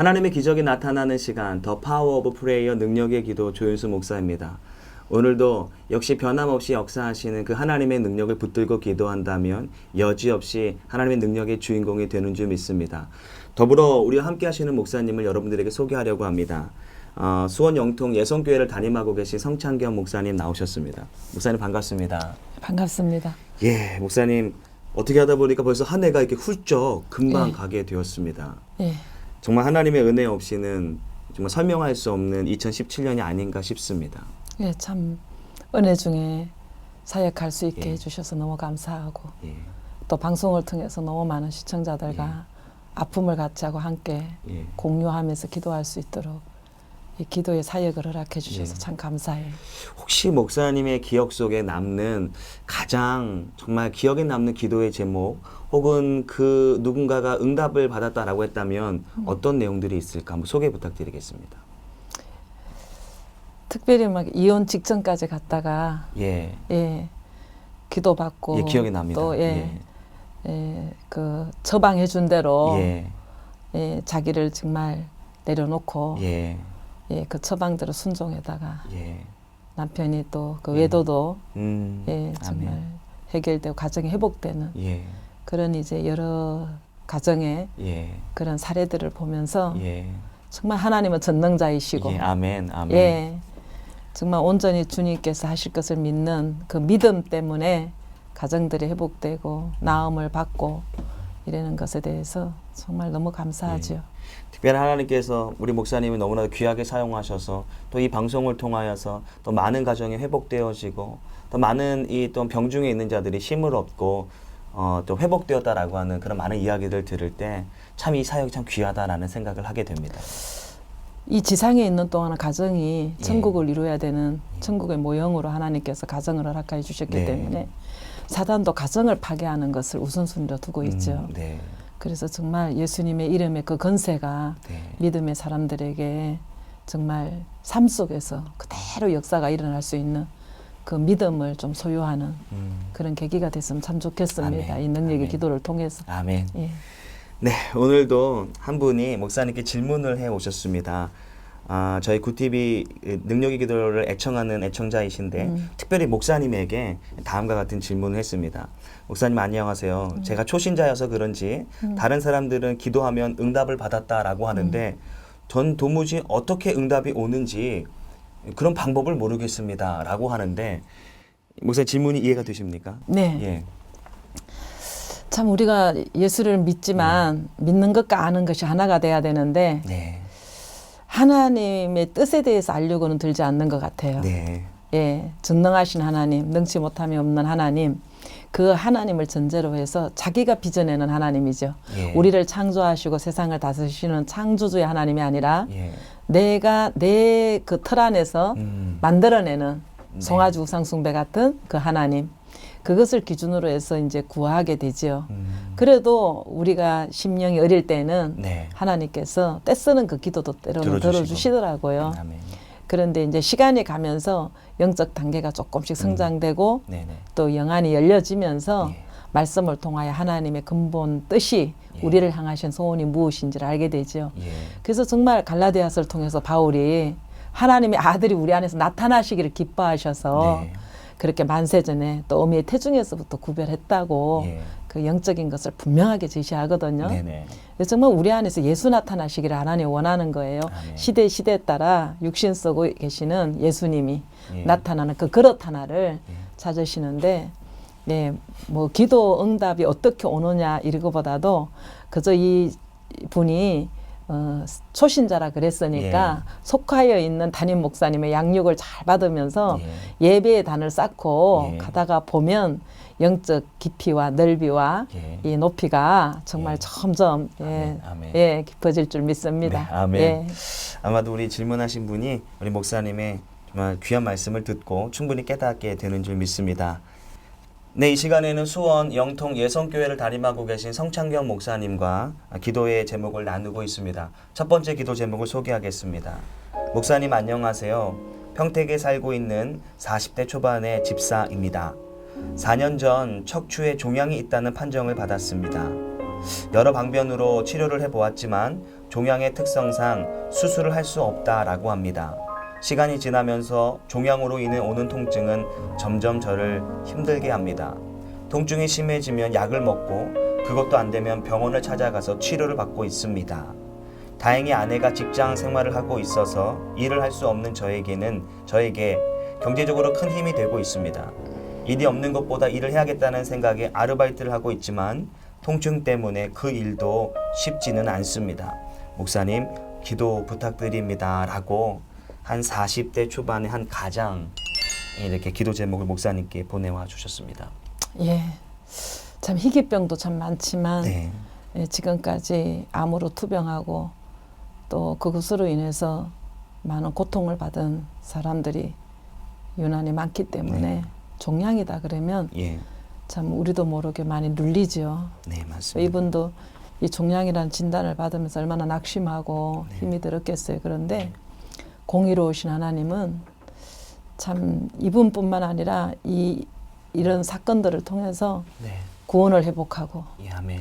하나님의 기적이 나타나는 시간, 더 파워 오브 프레이어 능력의 기도 조윤수 목사입니다. 오늘도 역시 변함없이 역사하시는 그 하나님의 능력을 붙들고 기도한다면 여지없이 하나님의 능력의 주인공이 되는 줄 믿습니다. 더불어 우리와 함께 하시는 목사님을 여러분들에게 소개하려고 합니다. 수원 영통 예성교회를 담임하고 계신 성창경 목사님 나오셨습니다. 목사님 반갑습니다. 반갑습니다. 예, 목사님 어떻게 하다 보니까 벌써 한 해가 이렇게 훌쩍 금방 예. 가게 되었습니다. 예. 정말 하나님의 은혜 없이는 정말 설명할 수 없는 2017년이 아닌가 싶습니다. 예, 참 은혜 중에 사역할 수 있게 예. 해주셔서 너무 감사하고 예, 또 방송을 통해서 너무 많은 시청자들과 아픔을 같이 하고 함께 예. 공유하면서 기도할 수 있도록 이 기도의 사역을 허락해 주셔서 예. 참 감사해요. 혹시 목사님의 기억 속에 남는 가장 정말 기억에 남는 기도의 제목 혹은 그 누군가가 응답을 받았다라고 했다면 어떤 내용들이 있을까 한번 소개 부탁드리겠습니다. 특별히 막 이혼 직전까지 갔다가 예, 예, 기도받고 예, 기억이 납니다. 또 그 처방해 준 대로 예, 자기를 정말 내려놓고 예, 그 처방대로 순종에다가 예. 남편이 또 그 외도도 정말 아멘. 해결되고 가정이 회복되는 예, 그런 이제 여러 가정의 예, 그런 사례들을 보면서 예, 정말 하나님은 전능자이시고 예, 아멘, 아멘. 예, 정말 온전히 주님께서 하실 것을 믿는 그 믿음 때문에 가정들이 회복되고 나음을 받고 이러는 것에 대해서 정말 너무 감사하죠. 특별히 하나님께서 우리 목사님을 너무나 귀하게 사용하셔서 또 이 방송을 통하여서 또 많은 가정이 회복되어지고 또 많은 이 또 병중에 있는 자들이 힘을 얻고 또 회복되었다라고 하는 그런 많은 이야기를 들을 때 참 이 사역이 참 귀하다라는 생각을 하게 됩니다. 이 지상에 있는 동안은 가정이 천국을 이루어야 되는 천국의 모형으로 하나님께서 가정을 허락해 주셨기 네. 때문에 사단도 가정을 파괴하는 것을 우선순위로 두고 있죠. 네, 그래서 정말 예수님의 이름의 그 건세가 네, 믿음의 사람들에게 정말 삶 속에서 그대로 역사가 일어날 수 있는 그 믿음을 좀 소유하는 그런 계기가 됐으면 참 좋겠습니다. 아멘. 이 능력의 아멘. 기도를 통해서. 아멘. 예. 네, 오늘도 한 분이 목사님께 질문을 해 오셨습니다. 저희 구TV 능력의 기도를 애청하는 애청자이신데 특별히 목사님에게 다음과 같은 질문을 했습니다. 목사님 안녕하세요. 제가 초신자여서 그런지 다른 사람들은 기도하면 응답을 받았다라고 하는데 전 도무지 어떻게 응답이 오는지 그런 방법을 모르겠습니다. 라고 하는데 목사님 질문이 이해가 되십니까? 네. 예. 참 우리가 예수를 믿지만 믿는 것과 아는 것이 하나가 돼야 되는데 네. 하나님의 뜻에 대해서 알려고는 들지 않는 것 같아요. 네. 예, 전능하신 하나님, 능치 못함이 없는 하나님, 그 하나님을 전제로 해서 자기가 빚어내는 하나님이죠. 예. 우리를 창조하시고 세상을 다스리시는 창조주의 하나님이 아니라 예. 내가 내 그 틀 안에서 만들어내는 네. 송아지 우상 숭배 같은 그 하나님, 그것을 기준으로 해서 이제 구하게 되지요. 그래도 우리가 심령이 어릴 때는 네. 하나님께서 떼쓰는 그 기도도 때로는 들어주시고. 들어주시더라고요. 아멘. 그런데 이제 시간이 가면서 영적 단계가 조금씩 성장되고 네네. 또 영안이 열려지면서 예. 말씀을 통하여 하나님의 근본 뜻이 예. 우리를 향하신 소원이 무엇인지를 알게 되죠. 예. 그래서 정말 갈라디아서를 통해서 바울이 하나님의 아들이 우리 안에서 나타나시기를 기뻐하셔서 네. 그렇게 만세전에 또 어미의 태중에서부터 구별했다고 예. 그 영적인 것을 분명하게 제시하거든요. 네네. 그래서 정말 우리 안에서 예수 나타나시기를 하나님 원하는 거예요. 아멘. 시대에 따라 육신 쓰고 계시는 예수님이 예. 나타나는 그 그릇 하나를 찾으시는데 네, 뭐 기도 응답이 어떻게 오느냐 이거보다도 그저 이 분이 초신자라 그랬으니까 속하여 있는 담임 목사님의 양육을 잘 받으면서 예배의 단을 쌓고 예. 가다가 보면 영적 깊이와 넓이와 예. 이 높이가 정말 예. 점점 아멘, 아멘. 예, 깊어질 줄 믿습니다. 네, 아멘. 예. 아마도 우리 질문하신 분이 우리 목사님의 정말 귀한 말씀을 듣고 충분히 깨닫게 되는 줄 믿습니다. 네, 이 시간에는 수원 영통 예성교회를 담임하고 계신 성창경 목사님과 기도의 제목을 나누고 있습니다. 첫 번째 기도 제목을 소개하겠습니다. 목사님 안녕하세요. 평택에 살고 있는 40대 초반의 집사입니다. 4년 전 척추에 종양이 있다는 판정을 받았습니다. 여러 방면으로 치료를 해보았지만 종양의 특성상 수술을 할 수 없다라고 합니다. 시간이 지나면서 종양으로 인해 오는 통증은 점점 저를 힘들게 합니다. 통증이 심해지면 약을 먹고 그것도 안 되면 병원을 찾아가서 치료를 받고 있습니다. 다행히 아내가 직장 생활을 하고 있어서 일을 할 수 없는 저에게 경제적으로 큰 힘이 되고 있습니다. 일이 없는 것보다 일을 해야겠다는 생각에 아르바이트를 하고 있지만 통증 때문에 그 일도 쉽지는 않습니다. 목사님, 기도 부탁드립니다. 라고 한 40대 초반의 한 가장 이렇게 기도 제목을 목사님께 보내와 주셨습니다. 예, 참 희귀병도 참 많지만 네. 예, 지금까지 암으로 투병하고 또 그것으로 인해서 많은 고통을 받은 사람들이 유난히 많기 때문에 네. 종양이다 그러면 예. 참 우리도 모르게 많이 눌리죠. 네, 맞습니다. 이분도 이 종양이라는 진단을 받으면서 얼마나 낙심하고 네. 힘이 들었겠어요. 그런데 공의로우신 하나님은 참 이분뿐만 아니라 이런 사건들을 통해서 네. 구원을 회복하고 예, 아멘.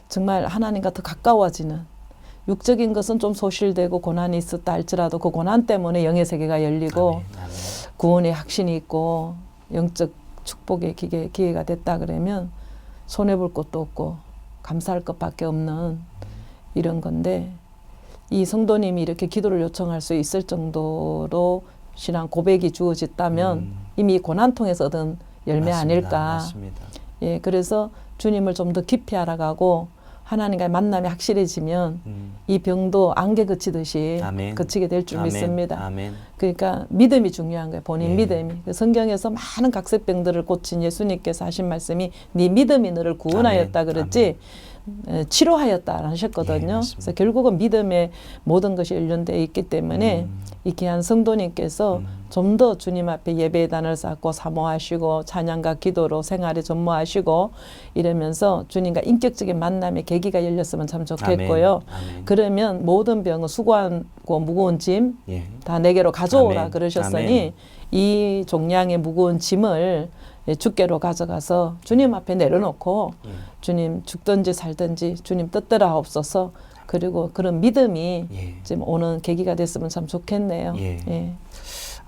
정말 하나님과 더 가까워지는, 육적인 것은 좀 소실되고 고난이 있었다 할지라도 그 고난 때문에 영의 세계가 열리고 아멘. 아멘. 구원의 확신이 있고 영적 축복의 기회가 됐다 그러면 손해볼 것도 없고 감사할 것밖에 없는 이런 건데, 이 성도님이 이렇게 기도를 요청할 수 있을 정도로 신앙 고백이 주어졌다면 이미 고난 통해서 얻은 열매 맞습니다. 아닐까. 맞습니다. 예, 그래서 주님을 좀 더 깊이 알아가고 하나님과의 만남이 확실해지면 이 병도 안개 그치듯이 아멘. 그치게 될 줄 아멘. 믿습니다. 아멘. 그러니까 믿음이 중요한 거예요. 본인 예. 믿음이. 그 성경에서 많은 각색병들을 고친 예수님께서 하신 말씀이 네 믿음이 너를 구원하였다 아멘. 그랬지 치료하였다 하셨거든요. 예, 맞습니다. 그래서 결국은 믿음에 모든 것이 연련되어 있기 때문에 이 귀한 성도님께서 좀 더 주님 앞에 예배의 단을 쌓고 사모하시고 찬양과 기도로 생활에 전무하시고 이러면서 주님과 인격적인 만남의 계기가 열렸으면 참 좋겠고요. 아멘. 아멘. 그러면 모든 병은 수고하고 무거운 짐 다 예. 내게로 가져오라 아멘. 그러셨으니 아멘. 이 종량의 무거운 짐을 주께로 가져가서 주님 앞에 내려놓고 예. 주님 죽든지 살든지 주님 뜻대로 하옵소서. 그리고 그런 믿음이 예. 지금 오는 계기가 됐으면 참 좋겠네요. 예. 예.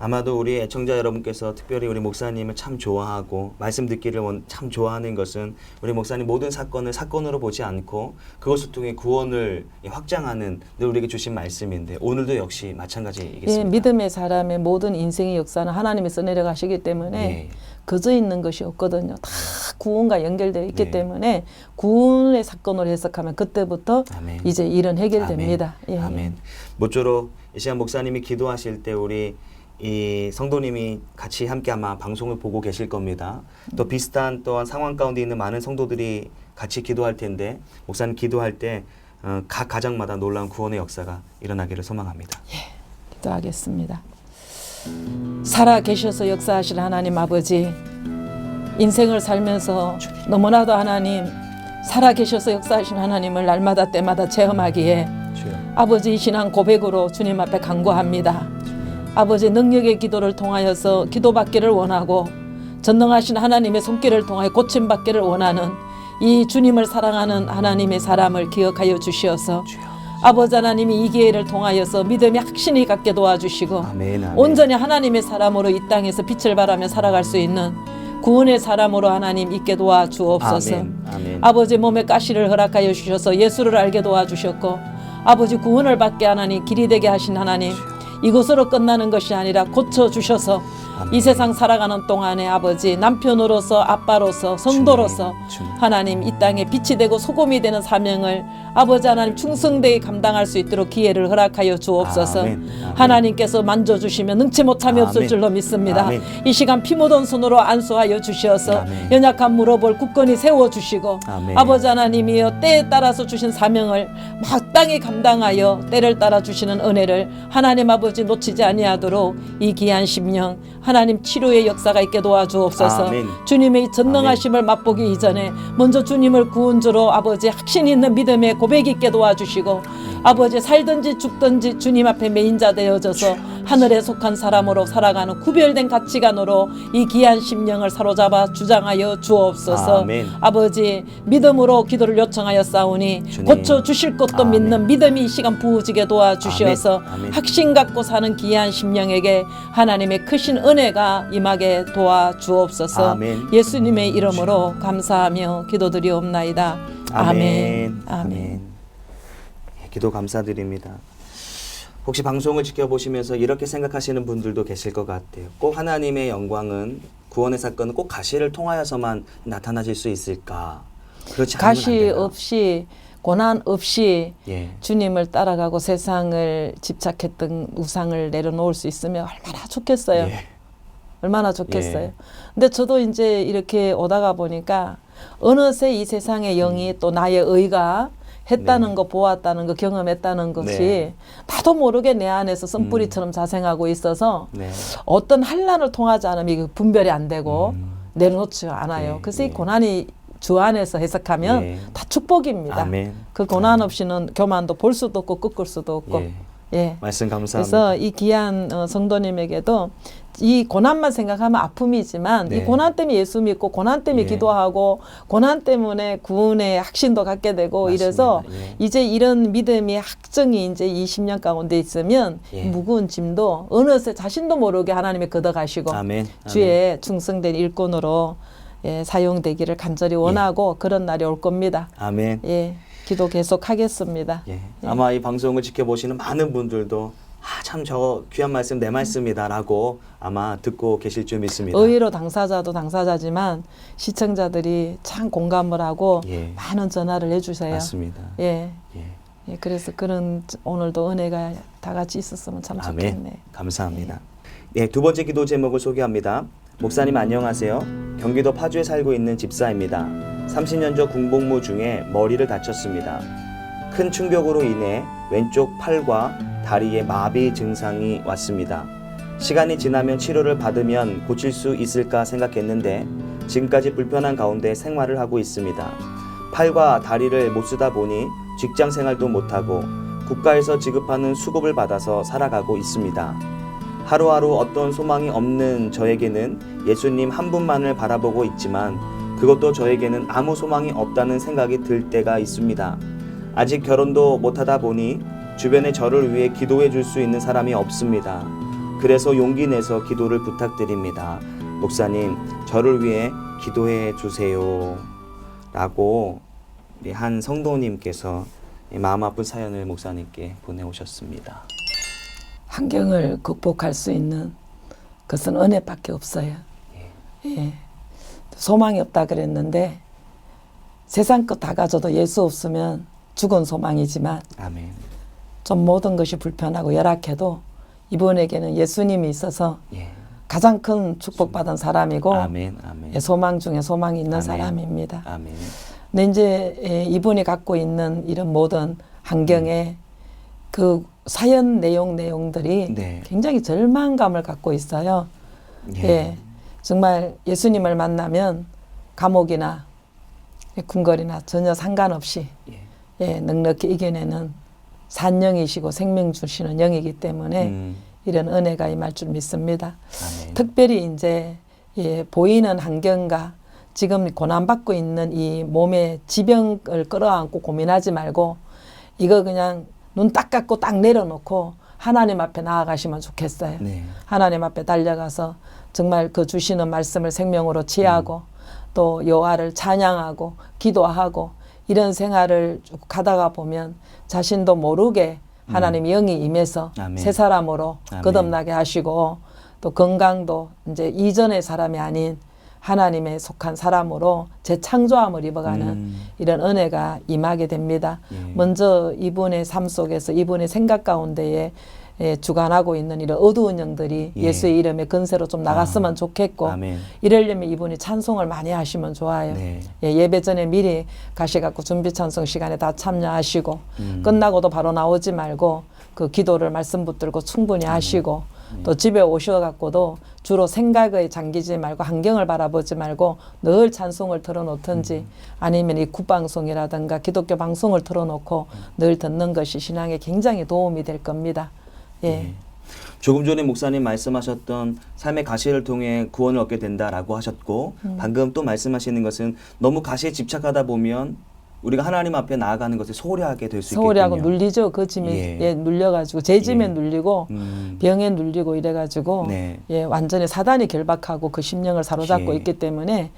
아마도 우리 애청자 여러분께서 특별히 우리 목사님을 참 좋아하고 말씀 듣기를 참 좋아하는 것은 우리 목사님 모든 사건을 사건으로 보지 않고 그것을 통해 구원을 확장하는 늘 우리에게 주신 말씀인데 오늘도 역시 마찬가지이겠습니다. 예, 믿음의 사람의 모든 인생의 역사는 하나님이 써내려가시기 때문에 예. 그저 있는 것이 없거든요. 다 구원과 연결되어 있기 네. 때문에 구원의 사건으로 해석하면 그때부터 아멘. 이제 일은 해결됩니다. 아멘. 예, 아멘. 모쪼록 이 시간 목사님이 기도하실 때 우리 이 성도님이 같이 함께 아마 방송을 보고 계실 겁니다. 또 비슷한 또한 상황 가운데 있는 많은 성도들이 같이 기도할 텐데 목사님 기도할 때 각 가정마다 놀라운 구원의 역사가 일어나기를 소망합니다. 기도하겠습니다. 살아 계셔서 역사하실 하나님 아버지, 인생을 살면서 너무나도 하나님 살아 계셔서 역사하신 하나님을 날마다 때마다 체험하기에 주여. 아버지 이 신앙 고백으로 주님 앞에 간구합니다. 아버지 능력의 기도를 통하여서 기도받기를 원하고 전능하신 하나님의 손길을 통하여 고침받기를 원하는 이 주님을 사랑하는 하나님의 사람을 기억하여 주시어서 아버지 하나님이 이 기회를 통하여서 믿음의 확신이 갖게 도와주시고 아멘, 아멘. 온전히 하나님의 사람으로 이 땅에서 빛을 발하며 살아갈 수 있는 구원의 사람으로 하나님 있게 도와주옵소서. 아멘, 아멘. 아버지 몸에 가시를 허락하여 주셔서 예수를 알게 도와주셨고 아버지 구원을 받게 하나님 길이 되게 하신 하나님 이것으로 끝나는 것이 아니라 고쳐주셔서 아멘. 이 세상 살아가는 동안에 아버지 남편으로서 아빠로서 성도로서 주님. 하나님 이 땅에 빛이 되고 소금이 되는 사명을 아버지 하나님 충성되게 감당할 수 있도록 기회를 허락하여 주옵소서. 아멘. 아멘. 하나님께서 만져주시면 능치 못함이 없을 아멘. 줄로 믿습니다. 아멘. 이 시간 피 묻은 손으로 안수하여 주시어서 아멘. 연약한 무릎을 굳건히 세워주시고 아멘. 아버지 하나님이여 때에 따라서 주신 사명을 마땅히 감당하여 때를 따라 주시는 은혜를 하나님 아버지 놓치지 아니하도록 이 귀한 심령 하나님 치료의 역사가 있게 도와주옵소서. 아멘. 주님의 전능하심을 맛보기 이전에 먼저 주님을 구원주로 아버지 확신 있는 믿음의 고백 있게 도와주시고 아버지 살든지 죽든지 주님 앞에 메인자 되어져서 하늘에 속한 사람으로 살아가는 구별된 가치관으로 이 귀한 심령을 사로잡아 주장하여 주옵소서. 아멘. 아버지 믿음으로 기도를 요청하여 싸우니 주님. 고쳐 주실 것도 아멘. 믿는 믿음이 이 시간 부어지게 도와주시어서 아멘. 아멘. 확신 갖고 사는 귀한 심령에게 하나님의 크신 은혜가 임하게 도와주옵소서. 아멘. 예수님의 이름으로 감사하며 기도드리옵나이다. 아멘. 아멘. 예, 기도 감사드립니다. 혹시 방송을 지켜보시면서 이렇게 생각하시는 분들도 계실 것 같아요. 꼭 하나님의 영광은 구원의 사건은 꼭 가시를 통하여서만 나타나실 수 있을까? 그렇지 않으면 안 가시 되나? 없이 고난 없이 예. 주님을 따라가고 세상을 집착했던 우상을 내려놓을 수 있으면 얼마나 좋겠어요. 예. 얼마나 좋겠어요. 예. 근데 저도 이제 이렇게 오다가 보니까 어느새 이 세상의 영이 또 나의 의가 했다는 네. 거 보았다는 거 경험했다는 것이 네. 나도 모르게 내 안에서 쓴뿌리처럼 자생하고 있어서 네. 어떤 환란을 통하지 않으면 이게 분별이 안 되고 음. 내려놓지 않아요. 네, 그래서 이 네. 고난이 주 안에서 해석하면 네. 다 축복입니다. 아멘. 그 고난 없이는 교만도 볼 수도 없고 꺾을 수도 없고. 예. 예. 말씀 감사합니다. 그래서 이 귀한 성도님에게도 이 고난만 생각하면 아픔이지만 네. 이 고난 때문에 예수 믿고 고난 때문에 예. 기도하고 고난 때문에 구원의 확신도 갖게 되고 맞습니다. 이래서 예. 이제 이런 믿음의 확정이 이제 20년 가운데 있으면 예. 무거운 짐도 어느새 자신도 모르게 하나님이 걷어가시고 아멘. 주의 충성된 일꾼으로 예, 사용되기를 간절히 원하고 그런 날이 올 겁니다. 아멘. 예, 기도 계속 하겠습니다. 예. 아마 이 방송을 지켜보시는 많은 분들도 참 저 귀한 말씀 내 말씀이다라고 아마 듣고 계실 줄 믿습니다. 의외로 당사자도 당사자지만 시청자들이 참 공감을 하고 예. 많은 전화를 해주세요. 맞습니다. 예, 예. 예, 그래서 그런 오늘도 은혜가 다 같이 있었으면 참 아멘. 좋겠네. 감사합니다. 예, 두 번째 기도 제목을 소개합니다. 목사님 안녕하세요. 경기도 파주에 살고 있는 집사입니다. 30년 전 군복무 중에 머리를 다쳤습니다. 큰 충격으로 인해 왼쪽 팔과 다리에 마비 증상이 왔습니다. 시간이 지나면 치료를 받으면 고칠 수 있을까 생각했는데 지금까지 불편한 가운데 생활을 하고 있습니다. 팔과 다리를 못 쓰다 보니 직장 생활도 못하고 국가에서 지급하는 수급을 받아서 살아가고 있습니다. 하루하루 어떤 소망이 없는 저에게는 예수님 한 분만을 바라보고 있지만 그것도 저에게는 아무 소망이 없다는 생각이 들 때가 있습니다. 아직 결혼도 못하다 보니 주변에 저를 위해 기도해 줄 수 있는 사람이 없습니다. 그래서 용기 내서 기도를 부탁드립니다. 목사님, 저를 위해 기도해 주세요. 라고 우리 한 성도님께서 마음 아픈 사연을 목사님께 보내오셨습니다. 환경을 극복할 수 있는 것은 은혜밖에 없어요. 예. 소망이 없다 그랬는데 세상 것 다 가져도 예수 없으면 죽은 소망이지만 아멘. 좀 모든 것이 불편하고 열악해도 이분에게는 예수님이 있어서 예. 가장 큰 축복받은 사람이고 아멘. 아멘. 예, 소망 중에 소망이 있는 아멘. 사람입니다. 아멘. 근데 이제 이분이 갖고 있는 이런 모든 환경에 그 사연 내용들이 네. 굉장히 절망감을 갖고 있어요. 예. 정말 예수님을 만나면 감옥이나 궁궐이나 전혀 상관없이 예, 넉넉히 이겨내는 산영이시고 생명 주시는 영이기 때문에 이런 은혜가 임할 줄 믿습니다. 아멘. 특별히 이제 예, 보이는 환경과 지금 고난받고 있는 이 몸의 지병을 끌어안고 고민하지 말고 이거 그냥 눈 딱 감고 딱 내려놓고 하나님 앞에 나아가시면 좋겠어요. 네. 하나님 앞에 달려가서 정말 그 주시는 말씀을 생명으로 취하고 또 여호와를 찬양하고 기도하고 이런 생활을 쭉 가다가 보면 자신도 모르게 하나님 영이 임해서 아멘. 새 사람으로 아멘. 거듭나게 하시고 또 건강도 이제 이전의 사람이 아닌 하나님에 속한 사람으로 재창조함을 입어가는 이런 은혜가 임하게 됩니다. 먼저 이분의 삶 속에서 이분의 생각 가운데에 주관하고 있는 이런 어두운 영들이 예수의 이름에 건세로 좀 나갔으면 좋겠고 아멘. 이러려면 이분이 찬송을 많이 하시면 좋아요. 네. 예배 전에 미리 가셔갖고 준비 찬송 시간에 다 참여하시고 끝나고도 바로 나오지 말고 그 기도를 말씀 붙들고 충분히 하시고 또 집에 오셔갖고도 주로 생각에 잠기지 말고 환경을 바라보지 말고 늘 찬송을 틀어놓든지 아니면 이 굿방송이라든가 기독교 방송을 틀어놓고 늘 듣는 것이 신앙에 굉장히 도움이 될 겁니다. 예. 예. 조금 전에 목사님 말씀하셨던 삶의 가시를 통해 구원을 얻게 된다라고 하셨고 방금 또 말씀하시는 것은 너무 가시에 집착하다 보면 우리가 하나님 앞에 나아가는 것을 소홀히 하게 될 수 있겠군요. 소홀히 하고 눌리죠. 그 짐에 예. 예, 눌려가지고 제 짐에 예. 눌리고 병에 눌리고 이래가지고 네. 예, 완전히 사단이 결박하고 그 심령을 사로잡고 예. 있기 때문에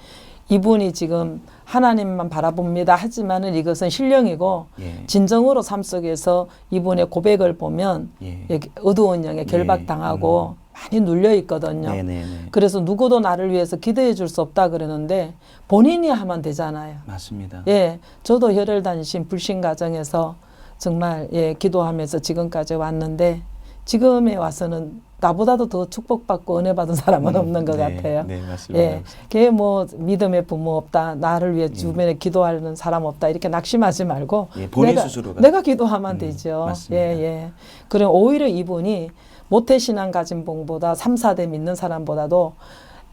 이분이 지금 하나님만 바라봅니다 하지만은 이것은 신령이고 예. 진정으로 삶 속에서 이분의 고백을 보면 예. 예, 어두운 영에 결박당하고 많이 눌려 있거든요. 네네네. 그래서 누구도 나를 위해서 기도해 줄 수 없다 그러는데 본인이 하면 되잖아요. 맞습니다. 예, 저도 혈혈단신 불신 가정에서 정말 예, 기도하면서 지금까지 왔는데 지금에 와서는 나보다도 더 축복받고 은혜 받은 사람은 없는 것 네, 같아요. 네, 맞습니다. 예, 그게 뭐 믿음의 부모 없다, 나를 위해 주변에 기도하는 사람 없다 이렇게 낙심하지 말고 예, 본인 스스로가 내가 기도하면 되죠. 맞습니다. 예, 예. 그럼 오히려 이분이 모태신앙 가진 분보다 3, 4대 믿는 사람보다도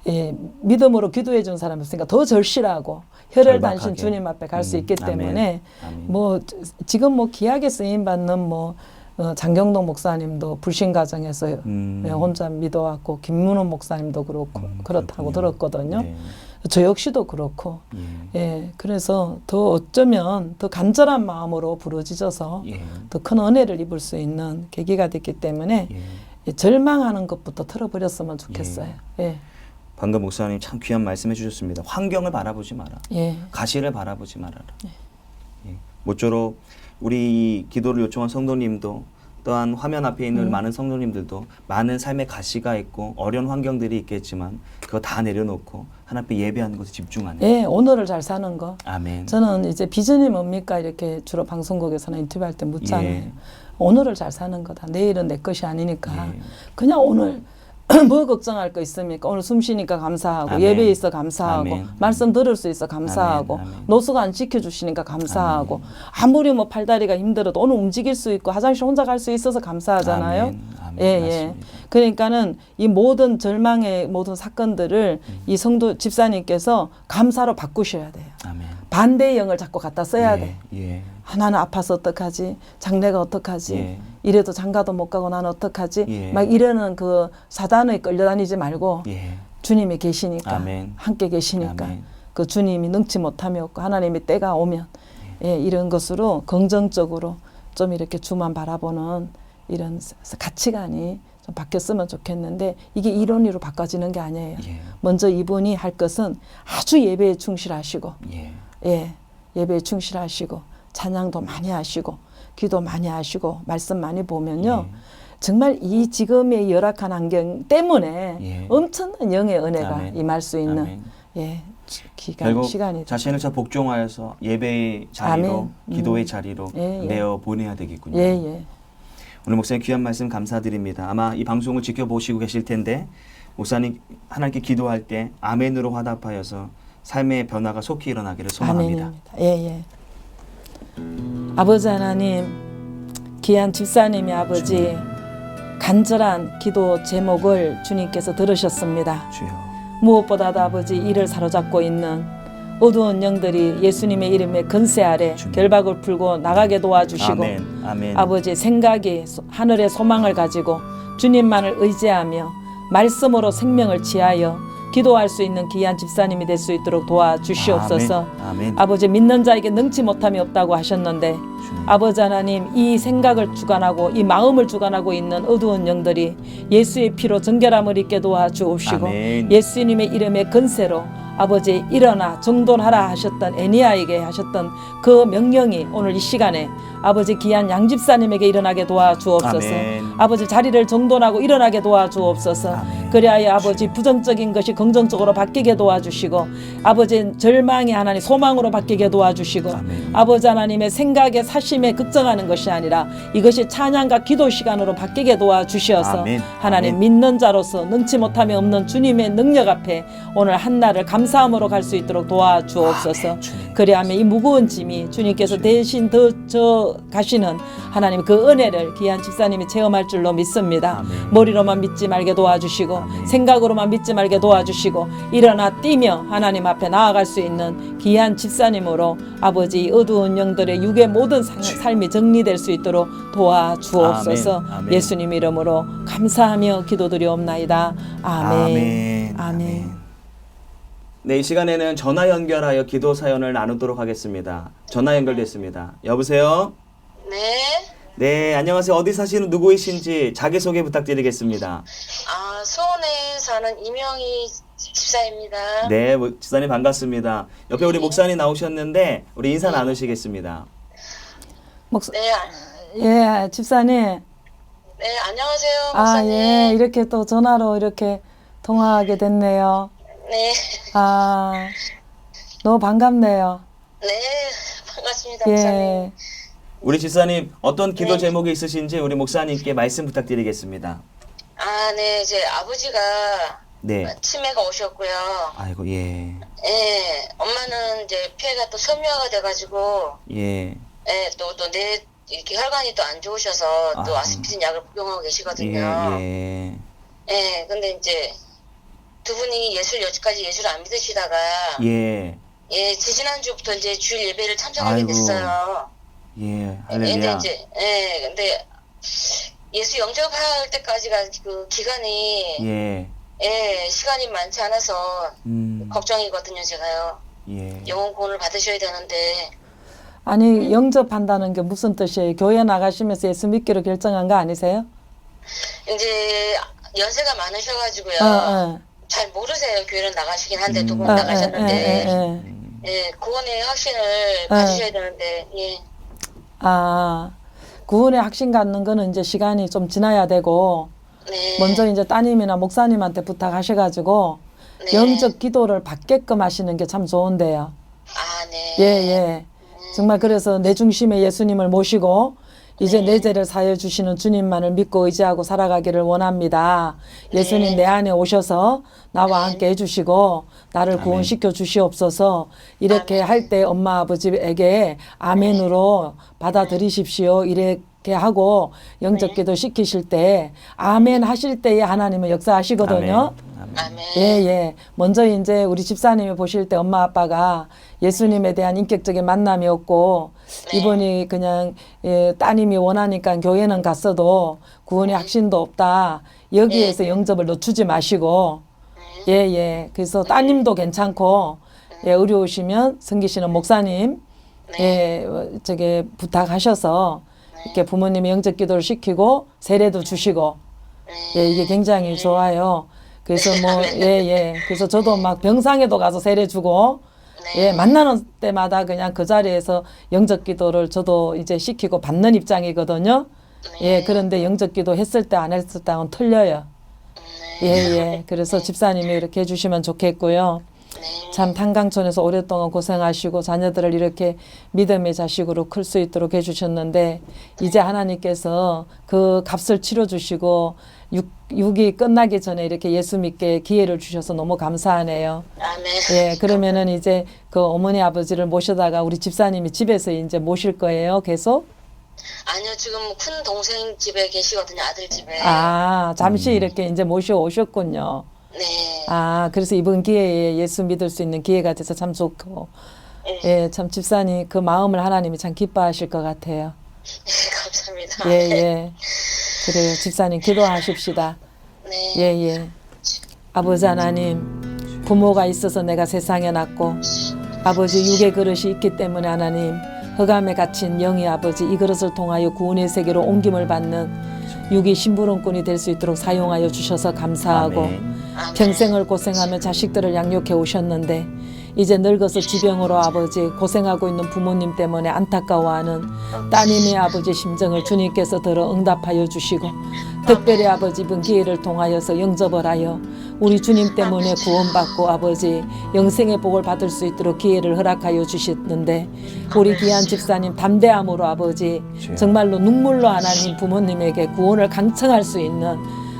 예, 믿음으로 기도해 준 사람이 있으니까 더 절실하고 혈혈단신 절박하게. 주님 앞에 갈 수 있기 아멘. 때문에 아멘. 뭐 지금 뭐 귀하게 쓰임 받는 뭐 장경동 목사님도 불신 가정에서 예, 혼자 믿어왔고 김문원 목사님도 그렇고 그렇다고 그렇군요. 들었거든요. 네. 저 역시도 그렇고 예. 예, 그래서 더 어쩌면 더 간절한 마음으로 부르짖어서 예. 더 큰 은혜를 입을 수 있는 계기가 됐기 때문에 예. 예, 절망하는 것부터 틀어버렸으면 좋겠어요. 예, 방금 목사님 참 귀한 말씀해 주셨습니다. 환경을 바라보지 마라. 예, 가시를 바라보지 말아라. 예. 모쪼록 우리 기도를 요청한 성도님도 또한 화면 앞에 있는 많은 성도님들도 많은 삶의 가시가 있고 어려운 환경들이 있겠지만 그거 다 내려놓고 하나님 앞에 예배하는 것에 집중하는. 예, 오늘을 잘 사는 거. 아멘. 저는 이제 비전이 뭡니까 이렇게 주로 방송국에서나 인터뷰할 때 묻잖아요. 예. 오늘을 잘 사는 거다. 내일은 내 것이 아니니까 예. 그냥 오늘 뭐 걱정할 거 있습니까? 오늘 숨 쉬니까 감사하고 아멘. 예배에 있어 감사하고 아멘. 말씀 들을 수 있어 감사하고 아멘. 아멘. 노수가 안 지켜주시니까 감사하고 아무리 뭐 팔다리가 힘들어도 오늘 움직일 수 있고 화장실 혼자 갈 수 있어서 감사하잖아요. 아멘. 아멘. 예, 예. 맞습니다. 그러니까는 이 모든 절망의 모든 사건들을 이 성도 집사님께서 감사로 바꾸셔야 돼요. 아멘. 반대의 영을 자꾸 갖다 써야 돼. 예. 아, 나는 아파서 어떡하지? 장래가 어떡하지? 예. 이래도 장가도 못 가고 나는 어떡하지? 예. 막 이러는 그 사단에 끌려다니지 말고 예. 주님이 계시니까 아멘. 함께 계시니까 아멘. 그 주님이 능치 못함이 없고 하나님이 때가 오면 예, 이런 것으로 긍정적으로 좀 이렇게 주만 바라보는 이런 가치관이 좀 바뀌었으면 좋겠는데 이게 이론으로 바꿔지는 게 아니에요. 예. 먼저 이분이 할 것은 아주 예배에 충실하시고 예. 예, 예배에 충실하시고 찬양도 많이 하시고 기도 많이 하시고 말씀 많이 보면요. 예. 정말 이 지금의 열악한 환경 때문에 예. 엄청난 영의 은혜가 아멘. 임할 수 있는 아멘. 예, 결국 시간이 자신을 잘 복종하여서 예배의 자리로 아멘. 기도의 자리로 예, 예. 내어 보내야 되겠군요. 예, 예. 오늘 목사님 귀한 말씀 감사드립니다. 아마 이 방송을 지켜보시고 계실 텐데 목사님 하나님께 기도할 때 아멘으로 화답하여서 삶의 변화가 속히 일어나기를 소망합니다. 아멘입니다. 예, 예. 아버지 하나님, 귀한 집사님의 아버지 간절한 기도 제목을 주님께서 들으셨습니다. 주여. 무엇보다도 아버지 이를 사로잡고 있는 어두운 영들이 예수님의 이름의 건세 아래 주님. 결박을 풀고 나가게 도와주시고 아멘. 아멘. 아버지 생각이 하늘의 소망을 가지고 주님만을 의지하며 말씀으로 생명을 취하여 기도할 수 있는 귀한 집사님이 될 수 있도록 도와주시옵소서. 아멘. 아멘. 아버지 믿는 자에게 능치 못함이 없다고 하셨는데 주님. 아버지 하나님 이 생각을 주관하고 이 마음을 주관하고 있는 어두운 영들이 예수의 피로 정결함을 입게 도와주옵시고 아멘. 예수님의 이름의 건세로 아버지 일어나 정돈하라 하셨던 애니아에게 하셨던 그 명령이 오늘 이 시간에 아버지 귀한 양집사님에게 일어나게 도와주옵소서. 아멘. 아버지 자리를 정돈하고 일어나게 도와주옵소서. 아멘. 그리하여 아버지 부정적인 것이 긍정적으로 바뀌게 도와주시고 아버지 절망이 하나님 소망으로 바뀌게 도와주시고 아멘. 아버지 하나님의 생각에 사심에 걱정하는 것이 아니라 이것이 찬양과 기도 시간으로 바뀌게 도와주시어서 아멘. 하나님 아멘. 믿는 자로서 능치 못함이 없는 주님의 능력 앞에 오늘 한날을 감사합니다. 감사함으로 갈 수 있도록 도와주옵소서. 아멘, 주님. 그리하면 이 무거운 짐이 주님께서 대신 더 가시는 하나님 그 은혜를 귀한 집사님이 체험할 줄로 믿습니다. 아멘. 머리로만 믿지 말게 도와주시고 아멘. 생각으로만 믿지 말게 도와주시고 일어나 뛰며 하나님 앞에 나아갈 수 있는 귀한 집사님으로 아버지 이 어두운 영들의 육의 모든 삶이 정리될 수 있도록 도와주옵소서. 아멘. 아멘. 예수님 이름으로 감사하며 기도드리옵나이다. 아멘. 아멘. 네, 이 시간에는 전화 연결하여 기도 사연을 나누도록 하겠습니다. 전화 연결됐습니다. 여보세요? 네. 네, 안녕하세요. 어디 사시는 누구이신지 자기소개 부탁드리겠습니다. 수원에 사는 이명희 집사입니다. 네, 집사님 반갑습니다. 옆에 우리 목사님 나오셨는데 우리 인사 나누시겠습니다. 네. 예, 집사님. 네, 안녕하세요, 아, 목사님. 예, 이렇게 또 전화로 이렇게 통화하게 됐네요. 네. 아, 너무 반갑네요. 네, 반갑습니다, 목사님. 예. 우리 집사님 어떤 기도 네. 제목이 있으신지 우리 목사님께 말씀 부탁드리겠습니다. 네, 제 아버지가 네. 치매가 오셨고요. 아이고, 예. 예, 엄마는 이제 폐가 또 섬유화가 돼가지고, 예. 예, 또 이렇게 혈관이 또 안 좋으셔서 또 아. 아스피린 약을 복용하고 계시거든요. 예. 예, 근데 이제 두 분이 여지까지 예수를 안 믿으시다가, 예. 예, 지지난주부터 이제 주일 예배를 참석하게 아이고. 됐어요. 예. 근데 할렐루야. 이제, 예, 근데 예수 영접할 때까지가 그 기간이, 예. 예, 시간이 많지 않아서 걱정이거든요, 제가요. 예. 영혼 구원을 받으셔야 되는데, 아니, 영접한다는 게 무슨 뜻이에요? 교회 나가시면서 예수 믿기로 결정한 거 아니세요? 이제 연세가 많으셔가지고요. 잘 모르세요. 교회를 나가시긴 한데, 두 번 나가셨는데, 예, 구원의 확신을 가지셔야 되는데, 예. 아, 구원의 확신 갖는 거는 이제 시간이 좀 지나야 되고, 네. 먼저 이제 따님이나 목사님한테 부탁하셔가지고, 네. 영적 기도를 받게끔 하시는 게 참 좋은데요. 네. 예, 예. 정말 그래서 내 중심에 예수님을 모시고, 이제 내 죄를 사해 주시는 주님만을 믿고 의지하고 살아가기를 원합니다. 예수님 내 안에 오셔서 나와 함께 해주시고 나를 구원시켜 주시옵소서. 이렇게 할 때 엄마 아버지에게 아멘으로 받아들이십시오. 이렇게 하고 영적기도 시키실 때 아멘 하실 때에 하나님은 역사하시거든요. 아멘. 예, 예. 먼저 이제 우리 집사님이 보실 때 엄마 아빠가 예수님에 대한 인격적인 만남이 없고 이분이 그냥 따님이 원하니까 교회는 갔어도 구원의 확신도 없다. 여기에서 영접을 늦추지 마시고 예, 예. 그래서 따님도 괜찮고 어려우시면 성기시는 목사님 저게 부탁하셔서 이렇게 부모님의 영접 기도를 시키고 세례도 주시고 이게 굉장히 좋아요. 그래서 그래서 저도 막 병상에도 가서 세례 주고 만나는 때마다 그냥 그 자리에서 영접 기도를 저도 이제 시키고 받는 입장이거든요. 그런데 영접 기도 했을 때 안 했을 때는 틀려요. 그래서 집사님이 이렇게 해주시면 좋겠고요. 참 탄강촌에서 오랫동안 고생하시고 자녀들을 이렇게 믿음의 자식으로 클 수 있도록 해주셨는데 이제 하나님께서 그 값을 치러주시고 육이 끝나기 전에 이렇게 예수 믿게 기회를 주셔서 너무 감사하네요. 아멘. 그러면은 이제 그 어머니 아버지를 모셔다가 우리 집사님이 집에서 이제 모실 거예요, 계속? 아니요, 지금 큰 동생 집에 계시거든요, 아들 집에. 잠시 이렇게 이제 모셔 오셨군요. 네. 그래서 이번 기회에 예수 믿을 수 있는 기회가 돼서 참 좋고, 참 집사님 그 마음을 하나님이 참 기뻐하실 것 같아요. 감사합니다. 그래요. 집사님 기도하십시다. 아버지 하나님, 부모가 있어서 내가 세상에 났고, 아버지 육의 그릇이 있기 때문에 하나님, 흑암에 갇힌 영의 아버지 이 그릇을 통하여 구원의 세계로 옮김을 받는 육이 심부름꾼이 될 수 있도록 사용하여 주셔서 감사하고 평생을 고생하며 자식들을 양육해 오셨는데 이제 늙어서 지병으로 아버지 고생하고 있는 부모님 때문에 안타까워하는 따님의 아버지 심정을 주님께서 들어 응답하여 주시고 특별히 아버지 이번 기회를 통하여서 영접을 하여 우리 주님 때문에 구원받고 아버지 영생의 복을 받을 수 있도록 기회를 허락하여 주셨는데 우리 귀한 집사님 담대함으로 아버지 정말로 눈물로 하나님 부모님에게 구원을 강청할 수 있는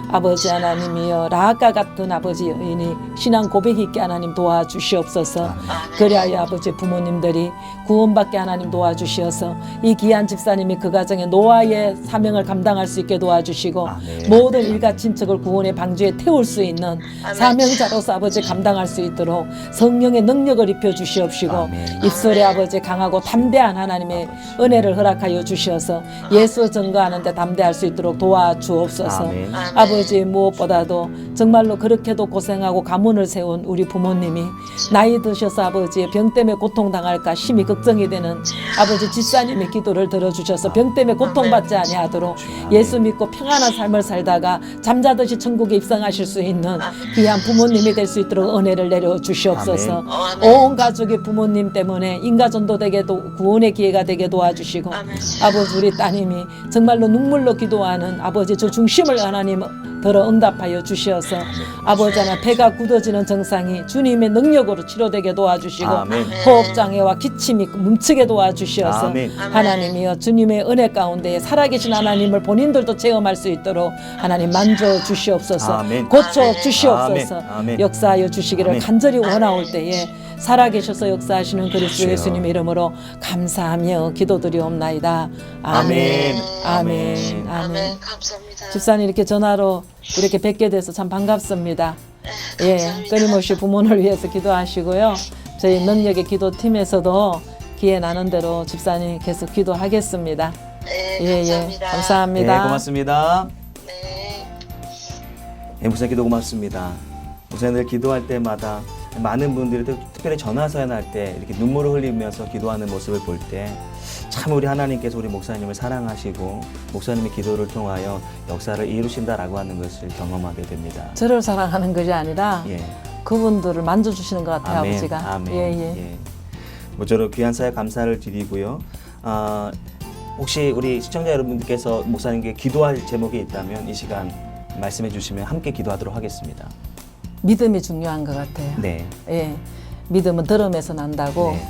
아버지 하나님이여 라아까 같은 아버지 여인이 신앙 고백 있게 하나님 도와주시옵소서. 그리하여 아버지 부모님들이 구원받게 하나님 도와주시어서 이 귀한 집사님이 그 가정에 노아의 사명을 감당할 수 있게 도와주시고 아멘. 모든 일가 친척을 구원의 방주에 태울 수 있는 사명자로서 아버지 감당할 수 있도록 성령의 능력을 입혀 주시옵시고 아멘. 입술에 아버지 강하고 담대한 하나님의 은혜를 허락하여 주시어서 예수 증거하는 데 담대할 수 있도록 도와주옵소서. 아멘. 아버지 무엇보다도 정말로 그렇게도 고생하고 가문을 세운 우리 부모님이 나이 드셔서 아버지의 병 때문에 고통당할까 심히 걱정이 되는 아버지 집사님의 기도를 들어주셔서 병 때문에 고통받지 아니하도록 예수 믿고 평안한 삶을 살다가 잠자듯이 천국에 입성하실 수 있는 귀한 부모님이 될 수 있도록 은혜를 내려 주시옵소서. 온 가족의 부모님 때문에 인가전도되게도 구원의 기회가 되게 도와주시고 아버지 우리 따님이 정말로 눈물로 기도하는 아버지 저 중심을 하나님 들어 응답하여 주시어서 아버지 하나 배가 굳어지는 증상이 주님의 능력으로 치료되게 도와주시고 아멘. 호흡장애와 기침이 멈추게 도와주시어서 아멘. 하나님이여 주님의 은혜 가운데 살아계신 하나님을 본인들도 체험할 수 있도록 하나님 만져 주시옵소서. 아멘. 고쳐 주시옵소서. 아멘. 아멘. 역사하여 주시기를 아멘. 간절히 원하올 때에 살아계셔서 역사하시는 그리스도 주여. 예수님 이름으로 감사하며 기도드리옵나이다. 아멘. 아멘. 아멘. 아멘. 감사합니다. 집사님 이렇게 전화로 이렇게 뵙게 돼서 참 반갑습니다. 예, 감사합니다. 끊임없이 부모를 위해서 기도하시고요. 저희 능력의 기도팀에서도 기회 나는 대로 집사님 계속 기도하겠습니다. 네, 예, 감사합니다. 네, 감사합니다. 고맙습니다. 네. 네, 목사님 기도 고맙습니다. 목사님들 기도할 때마다 많은 분들이 특별히 전화 사연할 때 이렇게 눈물을 흘리면서 기도하는 모습을 볼 때 참 우리 하나님께서 우리 목사님을 사랑하시고 목사님의 기도를 통하여 역사를 이루신다라고 하는 것을 경험하게 됩니다. 저를 사랑하는 것이 아니라 예. 그분들을 만져주시는 것 같아요. 아멘. 아버지가. 아멘. 예, 예. 예. 모쪼록 귀한 사역 감사를 드리고요. 혹시 우리 시청자 여러분께서 목사님께 기도할 제목이 있다면 이 시간 말씀해 주시면 함께 기도하도록 하겠습니다. 믿음이 중요한 것 같아요. 네. 예, 믿음은 들음에서 난다고 네.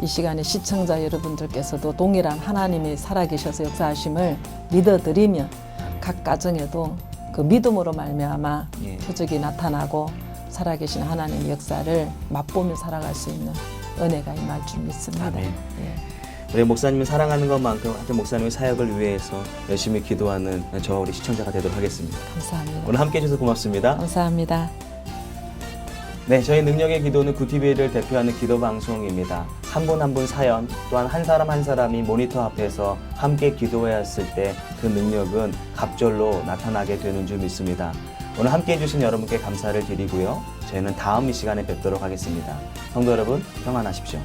이 시간에 시청자 여러분들께서도 동일한 하나님이 살아계셔서 역사하심을 믿어드리면 각 가정에도 그 믿음으로 말미암아 예. 표적이 나타나고 살아계신 하나님의 역사를 맛보며 살아갈 수 있는 은혜가 임할 줄 믿습니다. 아멘. 예. 우리 목사님을 사랑하는 것만큼 하여튼 목사님의 사역을 위해서 열심히 기도하는 저와 우리 시청자가 되도록 하겠습니다. 감사합니다. 오늘 함께 해주셔서 고맙습니다. 감사합니다. 네, 저희 능력의 기도는 굿TV를 대표하는 기도 방송입니다. 한 분 한 분 사연, 또한 한 사람 한 사람이 모니터 앞에서 함께 기도했을 때 그 능력은 갑절로 나타나게 되는 줄 믿습니다. 오늘 함께 해주신 여러분께 감사를 드리고요. 저희는 다음 이 시간에 뵙도록 하겠습니다. 성도 여러분, 평안하십시오.